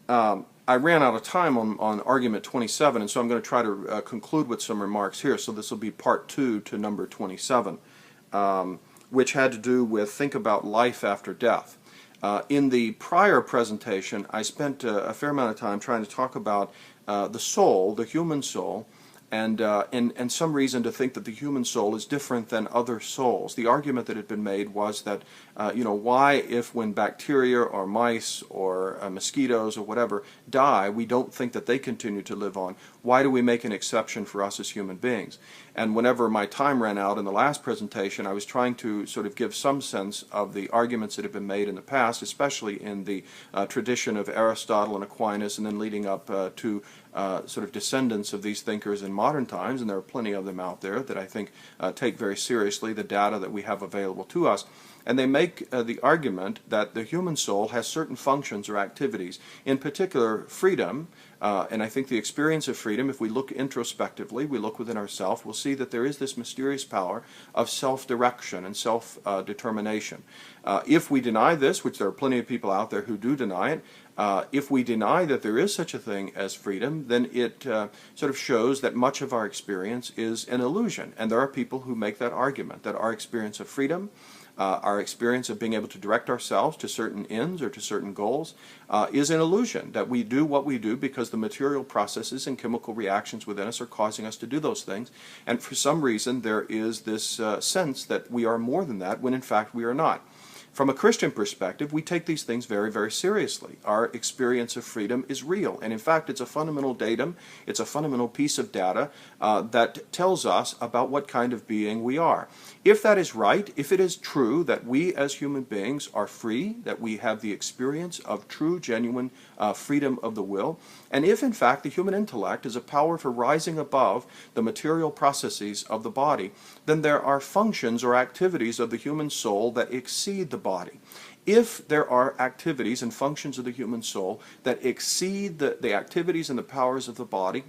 I ran out of time on argument 27, and so I'm going to try to conclude with some remarks here. So this will be part 2 to number 27, which had to do with think about life after death. In the prior presentation, I spent a fair amount of time trying to talk about the soul, the human soul, and some reason to think that the human soul is different than other souls. The argument that had been made was that, why if when bacteria or mice or mosquitoes or whatever die, we don't think that they continue to live on? Why do we make an exception for us as human beings? And whenever my time ran out in the last presentation, I was trying to sort of give some sense of the arguments that have been made in the past, especially in the tradition of Aristotle and Aquinas, and then leading up to sort of descendants of these thinkers in modern times, and there are plenty of them out there that I think take very seriously the data that we have available to us. And they make the argument that the human soul has certain functions or activities, in particular freedom, and I think the experience of freedom, if we look introspectively, we look within ourselves, we'll see that there is this mysterious power of self-direction and self-determination. If we deny this, which there are plenty of people out there who do deny it, if we deny that there is such a thing as freedom, then it sort of shows that much of our experience is an illusion. And there are people who make that argument, that our experience of freedom, our experience of being able to direct ourselves to certain ends or to certain goals is an illusion, that we do what we do because the material processes and chemical reactions within us are causing us to do those things. And for some reason there is this sense that we are more than that when in fact we are not. From a Christian perspective, we take these things very, very seriously. Our experience of freedom is real, and in fact it's a fundamental datum, it's a fundamental piece of data that tells us about what kind of being we are. If that is right, if it is true that we as human beings are free, that we have the experience of true, genuine freedom of the will, and if in fact the human intellect is a power for rising above the material processes of the body, then there are functions or activities of the human soul that exceed the body. If there are activities and functions of the human soul that exceed the activities and the powers of the body,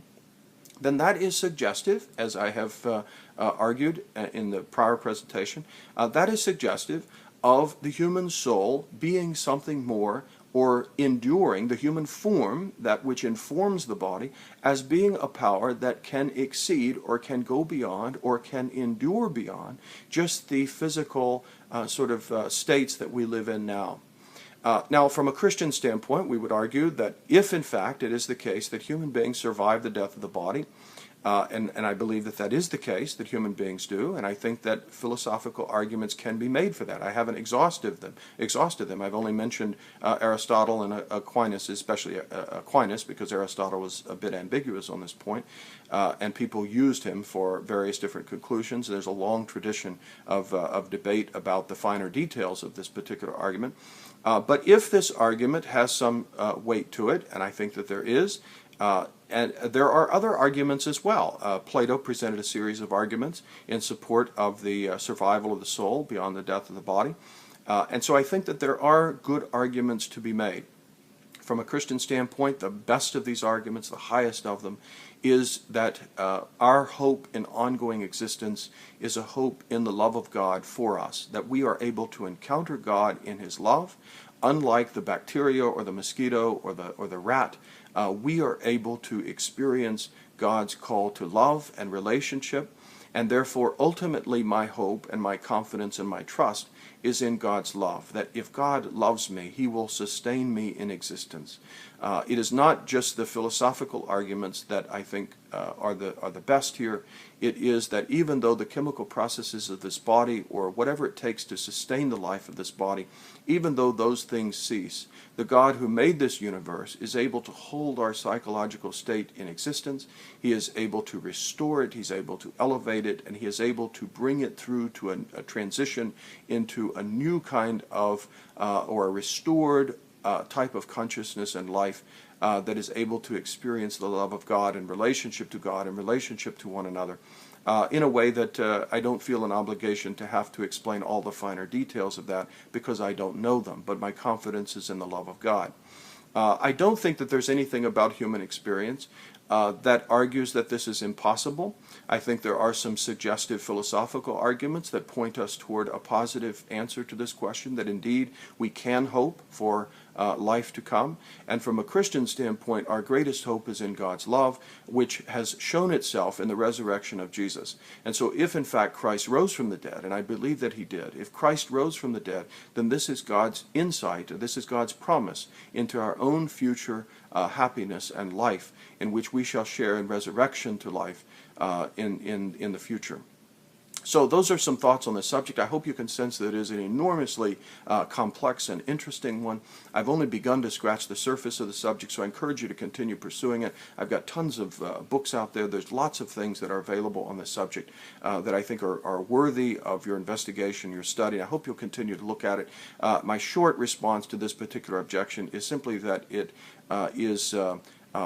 then that is suggestive, as I have argued in the prior presentation, that is suggestive of the human soul being something more, or enduring the human form, that which informs the body, as being a power that can exceed or can go beyond or can endure beyond just the physical states that we live in now. Now, from a Christian standpoint, we would argue that if in fact it is the case that human beings survive the death of the body, and I believe that that is the case, that human beings do, and I think that philosophical arguments can be made for that. I haven't exhausted them. I've only mentioned Aristotle and Aquinas, especially Aquinas, because Aristotle was a bit ambiguous on this point, and people used him for various different conclusions. There's a long tradition of debate about the finer details of this particular argument. But if this argument has some weight to it, and I think that there is, and there are other arguments as well. Plato presented a series of arguments in support of the survival of the soul beyond the death of the body. And so I think that there are good arguments to be made. From a Christian standpoint, the best of these arguments, the highest of them, is that our hope in ongoing existence is a hope in the love of God for us, that we are able to encounter God in His love. Unlike the bacteria or the mosquito or the rat, we are able to experience God's call to love and relationship, and therefore ultimately my hope and my confidence and my trust is in God's love, that if God loves me, He will sustain me in existence. It is not just the philosophical arguments that I think are the best here. It is that even though the chemical processes of this body, or whatever it takes to sustain the life of this body, even though those things cease, the God who made this universe is able to hold our psychological state in existence. He is able to restore it, He's able to elevate it, and He is able to bring it through to a transition into a new kind of, or a restored type of consciousness and life that is able to experience the love of God and relationship to God and relationship to one another in a way that I don't feel an obligation to have to explain all the finer details of that, because I don't know them, but my confidence is in the love of God. I don't think that there's anything about human experience that argues that this is impossible. I think there are some suggestive philosophical arguments that point us toward a positive answer to this question, that indeed we can hope for life to come. And from a Christian standpoint, our greatest hope is in God's love, which has shown itself in the resurrection of Jesus. And so if in fact Christ rose from the dead, and I believe that he did, if Christ rose from the dead, then this is God's insight, this is God's promise into our own future happiness and life, in which we shall share in resurrection to life in the future. So those are some thoughts on the subject. I hope you can sense that it is an enormously complex and interesting one. I've only begun to scratch the surface of the subject, so I encourage you to continue pursuing it. I've got tons of books out there. There's lots of things that are available on the subject that I think are worthy of your investigation, your study. I hope you'll continue to look at it. My short response to this particular objection is simply that it is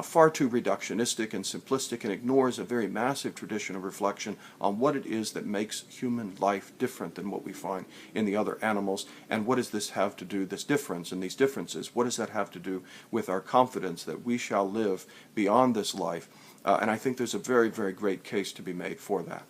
far too reductionistic and simplistic, and ignores a very massive tradition of reflection on what it is that makes human life different than what we find in the other animals, and what does this have to do, this difference and these differences, what does that have to do with our confidence that we shall live beyond this life? And I think there's a very, very great case to be made for that.